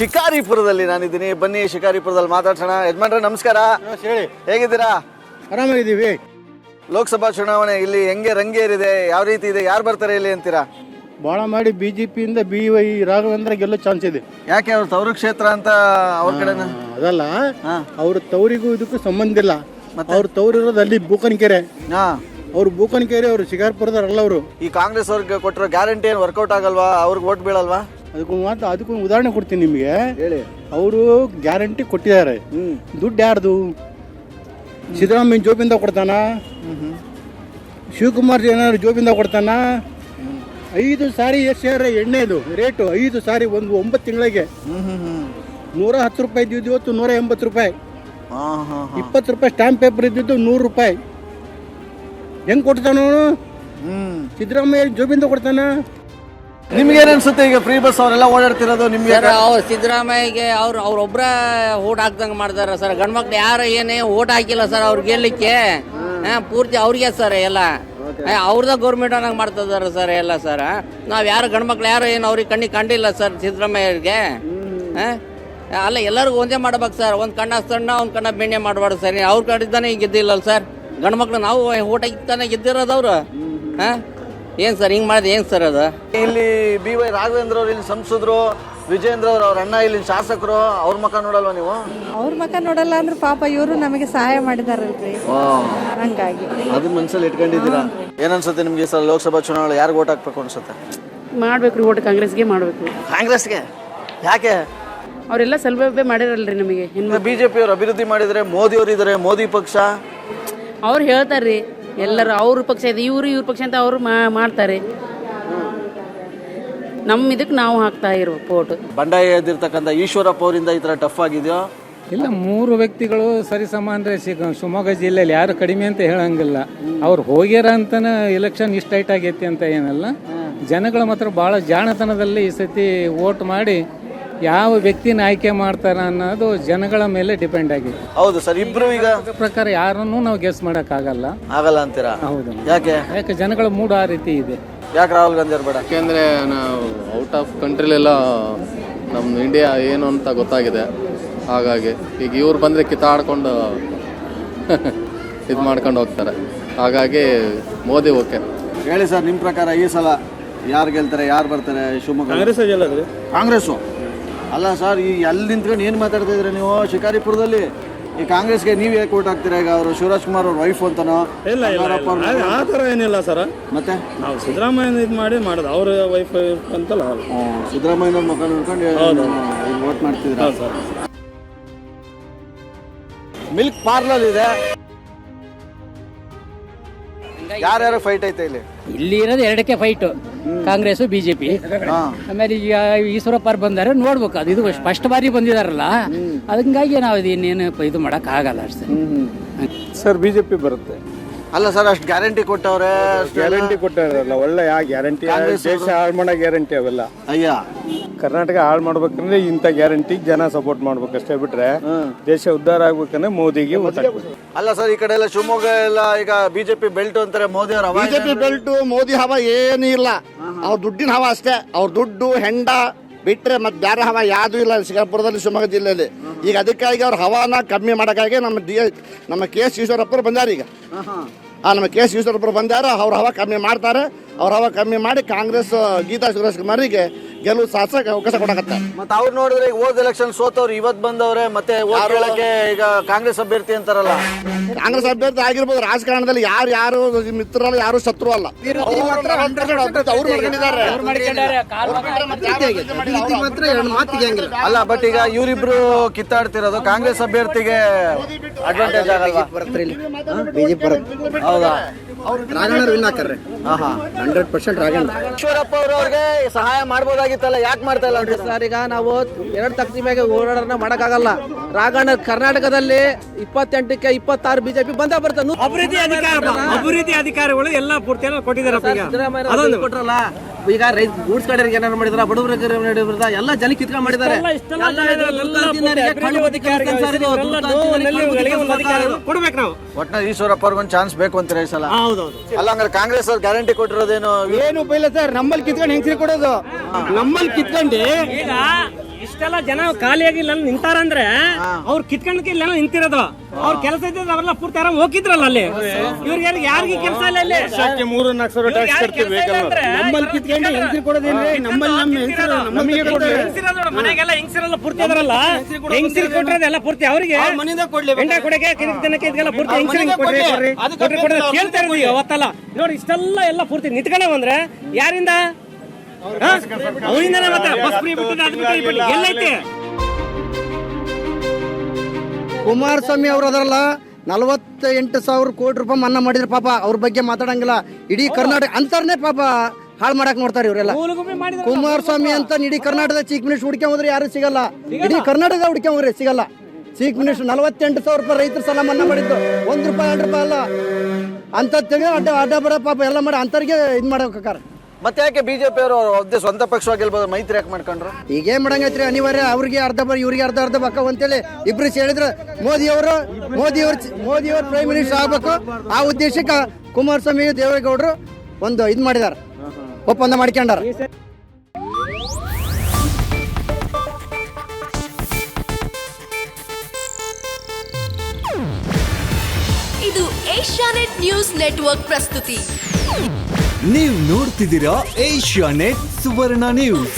ಶಿಕಾರಿಪುರದಲ್ಲಿ ನಾನಿದ್ದೀನಿ. ಬನ್ನಿ ಶಿಕಾರಿಪುರದಲ್ಲಿ ಮಾತಾಡ್ಸೋಣ. ಯಜಮಾನ್ರೆ ನಮಸ್ಕಾರ. ಹೇಳಿ, ಹೇಗಿದ್ದೀರಾ? ಆರಾಮಾಗಿದ್ದೀವಿ. ಲೋಕಸಭಾ ಚುನಾವಣೆ ಇಲ್ಲಿ ಹೆಂಗೆ ರಂಗೇರಿದೆ, ಯಾವ ರೀತಿ ಇದೆ, ಯಾರು ಬರ್ತಾರೆ ಇಲ್ಲಿ ಅಂತೀರಾ? ಭಾಳ ಮಾಡಿ ಬಿಜೆಪಿಯಿಂದ BY ರಾಘವೇಂದ್ರ ಗೆಲ್ಲೋ ಚಾನ್ಸ್ ಇದೆ. ಯಾಕೆ ಅವ್ರ ತವರು ಕ್ಷೇತ್ರ ಅಂತ ಅವ್ರ ಕಡೆನ? ಅದಲ್ಲ, ಅವ್ರ ತವರಿಗೂ ಇದಕ್ಕೂ ಸಂಬಂಧ ಇಲ್ಲ. ಅವ್ರ ತವರಿರೋದು ಅಲ್ಲಿ ಬೂಕನಕೆರೆ. ಅವ್ರು ಬೂಕನಕೆರೆ, ಅವ್ರು ಶಿಕಾರಿಪುರದಲ್ಲ. ಅವರು ಈ ಕಾಂಗ್ರೆಸ್ ಅವ್ರಿಗೆ ಕೊಟ್ಟಿರೋ ಗ್ಯಾರಂಟಿ ಏನು ವರ್ಕೌಟ್ ಆಗಲ್ವಾ? ಅವ್ರಿಗೆ ಓಟ್ ಬೀಳಲ್ವಾ? ಅದಕ್ಕೊಂದು ಉದಾಹರಣೆ ಕೊಡ್ತೀನಿ ನಿಮಗೆ. ಹೇಳಿ. ಅವರು ಗ್ಯಾರಂಟಿ ಕೊಟ್ಟಿದ್ದಾರೆ. ದುಡ್ಡು ಯಾರ್ದು? ಸಿದ್ದರಾಮಯ್ಯ ಜೋಬಿಂದ ಕೊಡ್ತಾನ? ಶಿವಕುಮಾರ್ ಏನಾದ್ರು ಜೋಬಿಂದ ಕೊಡ್ತಾನ? 5 ಸಾರಿ ಎಷ್ಟು ಎಣ್ಣೆದು ರೇಟು? 5 ಸಾರಿ ಒಂದು 9 ತಿಂಗಳಿಗೆ 110 ರೂಪಾಯಿ ಇದ್ದಿದ್ದು ಇವತ್ತು 180 ರೂಪಾಯಿ. 20 ರೂಪಾಯಿ ಸ್ಟಾಂಪ್ ಪೇಪರ್ ಇದ್ದಿದ್ದು 100 ರೂಪಾಯಿ. ಹೆಂಗ್ ಕೊಡ್ತಾನ ಅವನು? ಸಿದ್ದರಾಮಯ್ಯ ಜೋಬಿಂದ ಕೊಡ್ತಾನ? ನಿಮ್ಗೇನ್ ಅನ್ಸುತ್ತೆ ಈಗ ಫ್ರೀ ಬಸ್ ಅವರೆಲ್ಲ ಓಡಾಡ್ತಿರೋದು? ನಿಮ್ಗೆ ಅವ್ರು ಸಿದ್ದರಾಮಯ್ಯಗೆ ಅವ್ರೊಬ್ರ ಓಟ್ ಹಾಕ್ದಂಗೆ ಮಾಡ್ತಾರ ಸರ್. ಗಂಡ್ಮಕ್ಳು ಯಾರು ಏನೇ ಓಟ್ ಹಾಕಿಲ್ಲ ಸರ್ ಅವ್ರು ಗೆಲ್ಲಕ್ಕೆ. ಪೂರ್ತಿ ಅವ್ರಿಗೆ ಸರ್ ಎಲ್ಲ ಅವ್ರದ ಗೌರ್ಮೆಂಟ್ ಅನ್ನಂಗೆ ಮಾಡ್ತಿದಾರ ಸರ್ ಎಲ್ಲ ಸರ್. ನಾವ್ ಯಾರು ಗಂಡ್ಮಕ್ಳು ಯಾರು ಏನು ಅವ್ರಿಗೆ ಕಣ್ಣಿಗೆ ಕಂಡಿಲ್ಲ ಸರ್ ಸಿದ್ದರಾಮಯ್ಯರಿಗೆ. ಅಲ್ಲ, ಎಲ್ಲರಿಗೂ ಒಂದೇ ಮಾಡ್ಬೇಕು ಸರ್. ಒಂದ್ ಕಣ್ಣ ಸಣ್ಣ ಒಂದ್ ಕಣ್ಣ ಬೆಣ್ಣೆ ಮಾಡಬಾರ್ದು ಸರ್. ಅವ್ರ ಕಡಿದಾನೆ ಗೆದ್ದಿಲ್ಲ ಸರ್. ಗಂಡ್ಮಕ್ಳು ನಾವು ಓಟ್ ಹಾಕಿತ್ತಾನೆ ಗೆದ್ದಿರೋದು ಅವ್ರು. ಏನ್ ಸರ್ ಹಿಂಗ್ ಮಾಡಿದೆ? ಏನ್ ಸರ್ ಅದು? ಇಲ್ಲಿ BY ರಾಘವೇಂದ್ರ ಅವ್ರು ಇಲ್ಲಿ ಸಂಸದರು, ವಿಜೇಂದ್ರ ಅವ್ರ ಅಣ್ಣ ಇಲ್ಲಿ ಶಾಸಕರು, ಅವ್ರ ಮಕ್ಕ ನೋಡಲ್ವಾ ನೀವು? ಅವ್ರ ಮಕ್ಕ ನೋಡಲ್ಲ ಅಂದ್ರೆ ಪಾಪ ಇವರು ನಮಗೆ ಸಹಾಯ ಮಾಡಿದಾರಲ್ರಿ, ಹಂಗಾಗಿ ಅದನ್ನ ಮನ್ಸಲ್ಲಿ ಇಟ್ಕೊಂಡಿದ್ದೀರಾ? ಏನನ್ಸುತ್ತೆ ನಿಮ್ಗೆ ಸರ್ ಲೋಕಸಭಾ ಚುನಾವಣೆ ಯಾರಿಗೆ ಓಟ್ ಹಾಕ್ಬೇಕು ಅನ್ಸುತ್ತೆ? ಮಾಡ್ಬೇಕ್ರಿ, ಓಟ್ ಕಾಂಗ್ರೆಸ್ಗೆ ಮಾಡ್ಬೇಕು. ಕಾಂಗ್ರೆಸ್ಗೆ ಯಾಕೆ? ಅವರೆಲ್ಲ ಸೌಲಭ್ಯ ಮಾಡಿರಲ್ರಿ ನಮಗೆ. BJP ಅವ್ರು ಅಭಿವೃದ್ಧಿ ಮಾಡಿದ್ರೆ, ಮೋದಿ ಅವರು ಇದಾರೆ, ಮೋದಿ ಪಕ್ಷ ಅವ್ರು ಹೇಳ್ತಾರ್ರಿ ಎಲ್ಲರೂ ಅವ್ರ ಪಕ್ಷ ಇದೆ, ಇವ್ರ ಪಕ್ಷ ಅಂತ ಅವ್ರು ಮಾಡ್ತಾರೆ. ನಮ್ಮ ಇದಕ್ಕೆ ನಾವು ಹಾಕ್ತಾ ಇರ್ಬೇಕು ಓಟ್. ಬಂಡಾಯ ಎದ್ದಿರ್ತಕ್ಕಂಥ ಈಶ್ವರಪ್ಪ ಅವರಿಂದ ಈ ತರ ಟಫ್ ಆಗಿದೆಯೋ? ಇಲ್ಲ, 3 ವ್ಯಕ್ತಿಗಳು ಸರಿಸಮಾನ. ಶಿವಮೊಗ್ಗ ಜಿಲ್ಲೆಯಲ್ಲಿ ಯಾರು ಕಡಿಮೆ ಅಂತ ಹೇಳಂಗಿಲ್ಲ. ಅವ್ರು ಹೋಗ್ಯಾರ ಅಂತನ ಎಲೆಕ್ಷನ್ ಇಷ್ಟ ಟೈಟ್ ಆಗೈತಿ ಅಂತ ಏನಲ್ಲ. ಜನಗಳು ಮಾತ್ರ ಬಹಳ ಜಾಣತನದಲ್ಲಿ ಈ ಸತಿ ವೋಟ್ ಮಾಡಿ ಯಾವ ವ್ಯಕ್ತಿನ ಆಯ್ಕೆ ಮಾಡ್ತಾರ ಅನ್ನೋದು ಜನಗಳ ಮೇಲೆ ಡಿಪೆಂಡ್ ಆಗಿದೆ. ಹೌದು ಸರ್. ಇಬ್ರು ಈಗ ಪ್ರಕಾರ ಯಾರನ್ನು ನಾವು ಗೆಸ್ ಮಾಡಕ್ ಆಗಲ್ಲ ಅಂತೀರಾ? ಹೌದು. ಯಾಕೆ ಜನಗಳ ಮೂಡ್ ಆ ರೀತಿ ಇದೆ. ಯಾಕೆ ರಾಹುಲ್ ಗಾಂಧಿ ಅವ್ರು ಬೇಡ? ಯಾಕೆಂದರೆ ನಾವು ಔಟ್ ಆಫ್ ಕಂಟ್ರಿಲೆಲ್ಲ ನಮ್ಮ ಇಂಡಿಯಾ ಏನು ಅಂತ ಗೊತ್ತಾಗಿದೆ. ಹಾಗಾಗಿ ಈಗ ಇವ್ರು ಬಂದರೆ ಕಿತ್ತಾಡ್ಕೊಂಡು ಇದು ಮಾಡ್ಕೊಂಡು ಹೋಗ್ತಾರೆ. ಹಾಗಾಗಿ ಮೋದಿ ಓಕೆ. ಹೇಳಿ ಸರ್, ನಿಮ್ಮ ಪ್ರಕಾರ ಈ ಸಲ ಯಾರು ಗೆಲ್ತಾರೆ, ಯಾರು ಬರ್ತಾರೆ ಶಿವಮೊಗ್ಗ? ಕಾಂಗ್ರೆಸ್ಸು ಅಲ್ಲ ಸರ್. ಈ ಅಲ್ಲಿ ನಿಂತ್ಕೊಂಡು ಏನು ಮಾತಾಡ್ತಾ ಇದ್ರೆ ನೀವು ಶಿಕಾರಿಪುರದಲ್ಲಿ? ಈ ಕಾಂಗ್ರೆಸ್ಗೆ ನೀವು ಯಾಕೆ ಓಟ್ ಹಾಕ್ತೀರಾ? ಈಗ ಅವರು ಶಿವರಾಜ್ ಕುಮಾರ್ ಅವ್ರ ವೈಫ್ ಅಂತನೋ? ಆ ಥರ ಏನಿಲ್ಲ ಸರ್. ಮತ್ತೆ ನಾವು ಸಿದ್ದರಾಮಯ್ಯ ಇದು ಮಾಡೋದು ಅವ್ರ ವೈಫ್ ಅಂತಲ್ಲ. ಸಿದ್ದರಾಮಯ್ಯ ಮುಖ ನೋಡ್ಕೊಂಡು ವೋಟ್ ಮಾಡ್ತಿದ್ರ ಸರ್. ಮಿಲ್ಕ್ ಪಾರ್ಲರ್ ಇದೆ, ಯಾರ್ಯಾರು ಫೈಟ್ ಐತೆ ಇಲ್ಲಿ? ಇಲ್ಲಿ ಇರೋದು 2ಕ್ಕೆ ಫೈಟ್, ಕಾಂಗ್ರೆಸ್ BJP. ಆಮೇಲೆ ಈಗ ಈಶ್ವರಪ್ಪ ಬಂದಾರೆ, ನೋಡ್ಬೇಕು. ಅದು ಇದು ಫಸ್ಟ್ ಬಾರಿ ಬಂದಿದಾರಲ್ಲ, ಹಂಗಾಗಿ ನಾವು ಇನ್ನೇನು ಇದು ಮಾಡಕ್ ಆಗಲ್ಲ ಅಷ್ಟೇ ಸರ್. BJP ಬರುತ್ತೆ. ಅಲ್ಲ ಸರ್, ಅಷ್ಟು ಗ್ಯಾರಂಟಿ ಕೊಟ್ಟವ್ರೆ. ಗ್ಯಾರಂಟಿ ಕೊಟ್ಟಾರಲ್ಲ, ಒಳ್ಳೆ ಗ್ಯಾರಂಟಿ. ದೇಶ ಹಾಳು ಮಾಡೋ ಗ್ಯಾರಂಟಿ ಅವೆಲ್ಲ. ಅಯ್ಯ, ಕರ್ನಾಟಕ ಹಾಳು ಮಾಡ್ಬೇಕಂದ್ರೆ ಇಂಥ ಗ್ಯಾರಂಟಿ ಜನ ಸಪೋರ್ಟ್ ಮಾಡ್ಬೇಕಷ್ಟೇ ಬಿಟ್ರೆ ದೇಶ ಉದ್ಧಾರ ಆಗ್ಬೇಕಂದ್ರೆ ಮೋದಿಗೆ ಓಟ್ ಹಾಕ್ಬೇಕು. ಅಲ್ಲ ಸರ್, ಈ ಕಡೆ ಎಲ್ಲ ಶಿವಮೊಗ್ಗ ಎಲ್ಲ ಈಗ BJP ಬೆಲ್ಟ್ ಅಂತಾರೆ. ಮೋದಿ ಅವರ BJP ಬೆಲ್ಟ್, ಮೋದಿ ಹವಾ ಏನೂ ಇಲ್ಲ. ಅವ್ರ ದುಡ್ಡಿನ ಹವಾ ಅಷ್ಟೇ. ಅವ್ರ ದುಡ್ಡು ಹೆಂಡ ಬಿಟ್ರೆ ಮತ್ತೆ ಬೇರೆ ಹವಾ ಯಾವ್ದು ಇಲ್ಲ ಶಿಕಾರಿಪುರದಲ್ಲಿ, ಶಿವಮೊಗ್ಗ ಜಿಲ್ಲೆಯಲ್ಲಿ. ಈಗ ಅದಕ್ಕಾಗಿ ಅವ್ರ ಹವಾನ ಕಮ್ಮಿ ಮಾಡೋಕ್ಕಾಗಿ ನಮ್ಮ KS ಈಶ್ವರಪ್ಪರು ಬಂದಾರ. ಈಗ ನಮ್ಮ KS ಈಶ್ವರಪ್ಪರು ಬಂದಾರ. ಅವ್ರ ಹವಾ ಕಮ್ಮಿ ಮಾಡ್ತಾರೆ. ಅವ್ರ ಹವಾ ಕಮ್ಮಿ ಮಾಡಿ ಕಾಂಗ್ರೆಸ್ ಗೀತಾ ಶಿವರಾಜ್ಕುಮಾರಿಗೆ ಗೆಲುವು ಸಾಧಿಸಕ್ಕೆ ಅವಕಾಶ ಕೊಡಕತ್ತ. ಮತ್ತೆ ಅವ್ರು ನೋಡಿದ್ರೆ ಈಗ ಹೋದ ಎಲೆಕ್ಷನ್ ಸೋತವ್ರು ಇವತ್ತು ಬಂದವ್ರೆ, ಮತ್ತೆ ಈಗ ಕಾಂಗ್ರೆಸ್ ಅಭ್ಯರ್ಥಿ ಅಂತಾರಲ್ಲ. ಕಾಂಗ್ರೆಸ್ ಅಭ್ಯರ್ಥಿ ಆಗಿರ್ಬೋದು. ರಾಜಕಾರಣದಲ್ಲಿ ಯಾರು ಮಿತ್ರರಲ್ಲ, ಯಾರು ಶತ್ರು ಅಲ್ಲ. ಅಲ್ಲ, ಬಟ್ ಈಗ ಇವರಿಬ್ರು ಕಿತ್ತಾಡ್ತಿರೋದು ಕಾಂಗ್ರೆಸ್ ಅಭ್ಯರ್ಥಿಗೆ ಅಡ್ವಾಂಟೇಜ್ ಆಗಲ್ವಾ? ಹೌದಾ? ರಾಘಣ್ಣ ವಿನ್ ಹಾಕರ್ರೆ 100% ರಾಘಣ್ಣ. ಈಶ್ವರಪ್ಪ ಅವ್ರಿಗೆ ಸಹಾಯ ಮಾಡ್ಬೋದಾಗಿತ್ತಲ್ಲ, ಯಾಕೆ ಮಾಡ್ತಾ ಇಲ್ಲ ಸರ್? ಈಗ ನಾವು 2 ತಕ್ಷಣ ಓಡಾಡೋಣ ಮಾಡಕ್ಕಾಗಲ್ಲ. ರಾಘಣ್ಣ ಕರ್ನಾಟಕದಲ್ಲಿ 28ಕ್ಕೆ 26 BJP ಬಂದ ಬರ್ತಾನೆ. ಅಭಿವೃದ್ಧಿ ಅಧಿಕಾರಿಗಳು ಎಲ್ಲ ಪೂರ್ತಿ ಕೊಟ್ಟಿದ್ದಾರೆ. ಕೊಟ್ರಲ್ಲ, ಈಗ ರೈತ ಗೂಡ್ಸ್ ಕಡೆಗೆ ಏನಾರು ಮಾಡಿದಾರ, ಬಡವರಿಗೆ ಎಲ್ಲ ಜನ ಕಿತ್ಕೊಂಡ್ ಮಾಡಿದ್ದಾರೆ. ಒಟ್ನಲ್ಲಿ ಈಶ್ವರಪ್ಪ ಅವ್ರಿಗೊಂದು ಚಾನ್ಸ್ ಬೇಕು ಅಂತೀರ ಈ ಸಲ? ಅಲ್ಲ, ಹಂಗಾರೆ ಕಾಂಗ್ರೆಸ್ ಅವ್ರು ಗ್ಯಾರಂಟಿ ಕೊಟ್ಟಿರೋದೇನು? ಏನು ಇಲ್ಲ ಸರ್. ನಮ್ಮಲ್ಲಿ ಕಿತ್ಕೊಂಡು ಹೆಂಗ್ಸ್ರಿ ಕೊಡೋದು, ನಮ್ಮಲ್ಲಿ ಕಿತ್ಕೊಂಡು ಈಗ ಇಷ್ಟೆಲ್ಲ ಜನ ಖಾಲಿಯಾಗಿ ಇಲ್ಲ ನಿಂತಾರಂದ್ರೆ ಅವ್ರು ಕಿತ್ಕೊಂಡಕ್ಕೆ ಇಲ್ಲ ನಿಂತಿರೋದು. ಅವ್ರ ಕೆಲಸ ಇದ್ದ ಅವರೆಲ್ಲ ಪೂರ್ತಿ ಆರಾಮ್ ಹೋಗಿದ್ರಲ್ಲ ಅಲ್ಲಿ. ಇವ್ರಿಗೆ ಯಾರಿಗೆ ಕೆಲಸ ಇಲ್ಲ ಇಲ್ಲಿ. 3-4 ಸಾವಿರ ಟ್ಯಾಕ್ಸ್ ಕಟ್ತೀವಿ ನಮ್ಮಲ್ಲಿ ಕಿತ್ಕೊಂಡು ಹೆಂಗಸ್ರಿಗೆ ಕೊಡೋದೇನ್ರಿ? ನಮ್ಮಲ್ಲಿ ನಮಗೆ ಮನೆಗೆಲ್ಲ ಹೆಂಗಸರೆಲ್ಲ ಪೂರ್ತಿ ಅದರಲ್ಲ, ಹೆಂಗಸರು ಕೊಟ್ಟಿರೋದೆಲ್ಲ ಪೂರ್ತಿ ಅವರಿಗೆ ಮನೆಯಿಂದ ಕೊಡ್ಲಿ. ಎಂಡ ಕೊಡಕ್ಕೆ ಜನಕ್ಕೆ ಇದೆಲ್ಲ ಪೂರ್ತಿ ಹೆಂಗಸರಿಗೆ ಕೊಡ್ರಿ ಕೇಳ್ತಾ ಇರೋದು ಅವತ್ತಲ್ಲ. ನೋಡಿ ಇಷ್ಟೆಲ್ಲ ಎಲ್ಲ ಪೂರ್ತಿ ನಿಂತ್ಕೊಂಡೆ ಬಂದ್ರೆ ಯಾರಿಂದ? ಅವರಿಂದಾನೆ. ಮತ್ತೆ ಬಸ್ ಫ್ರೀ ಬಿಟ್ಟಿದ್ದು ಅದು ಬಿಟ್ಟು ಎಲ್ಲೈತೆ? ಕುಮಾರಸ್ವಾಮಿ ಅವರು ಅದರಲ್ಲ 48,000 ಕೋಟಿ ರೂಪಾಯಿ ಮನ್ನಾ ಮಾಡಿದ್ರು. ಪಾಪ ಅವ್ರ ಬಗ್ಗೆ ಮಾತಾಡಂಗಿಲ್ಲ. ಇಡೀ ಕರ್ನಾಟಕ ಅಂತರ್ನೇ ಪಾಪ ಹಾಳು ಮಾಡಕ್ ನೋಡ್ತಾರೆ ಇವರೆಲ್ಲ. ಕುಮಾರಸ್ವಾಮಿ ಅಂತ ಇಡೀ ಕರ್ನಾಟಕದ ಚೀಫ್ ಮಿನಿಸ್ಟರ್ ಹುಡ್ಕೊಂಡ್ರೆ ಯಾರು ಸಿಗಲ್ಲ. ಇಡೀ ಕರ್ನಾಟಕ ಹುಡ್ಕೊಂಡ್ರೆ ಸಿಗಲ್ಲ. ಚೀಫ್ ಮಿನಿಸ್ಟರ್ 48,000 ರೂಪಾಯಿ ರೈತರ ಸಾಲ ಮನ್ನಾ ಮಾಡಿದ್ದು. 1 ರೂಪಾಯಿ 2 ರೂಪಾಯಿ ಅಲ್ಲ ಅಂತ ತಿಳಿ ಅಡ್ಡ ಬಡ ಪಾಪ ಎಲ್ಲ ಮಾಡಿ ಅಂತರ್ಗೆ ಇದು ಮಾಡ್ಬೇಕಾರೆ. ಮತ್ತೆ ಯಾಕೆ ಬಿಜೆಪಿ ಅವರು ಸ್ವಂತ ಪಕ್ಷವಾಗಿ ಗೆಲ್ಬೋದು, ಮೈತ್ರಿ ಯಾಕೆ ಮಾಡ್ಕೊಂಡ್ರು? ಈಗೇ ಮಾಡಂಗೈತ್ರಿ, ಅನಿವಾರ್ಯ. ಅವ್ರಿಗೆ ಅರ್ಧ ಇವ್ರಿಗೆ ಅರ್ಧ ಬಕ್ಕ ಅಂತೇಳಿ ಇಬ್ರು ಹೇಳಿದ್ರು. ಮೋದಿಯವರು ಪ್ರೈಮ್ ಮಿನಿಸ್ಟರ್ ಆಗ್ಬೇಕು. ಆ ಉದ್ದೇಶಕ್ಕೆ ಕುಮಾರಸ್ವಾಮಿ ದೇವೇಗೌಡರು ಒಂದು ಇದು ಮಾಡಿದಾರ, ಒಪ್ಪಂದ ಮಾಡ್ಕೊಂಡಾರ. ಇದು ಏಷ್ಯಾನೆಟ್ ನ್ಯೂಸ್ ನೆಟ್ವರ್ಕ್ ಪ್ರಸ್ತುತಿ. ನೀವು ನೋಡ್ತಿದ್ದೀರಾ ಏಷ್ಯಾನೆಟ್ ಸುವರ್ಣ ನ್ಯೂಸ್.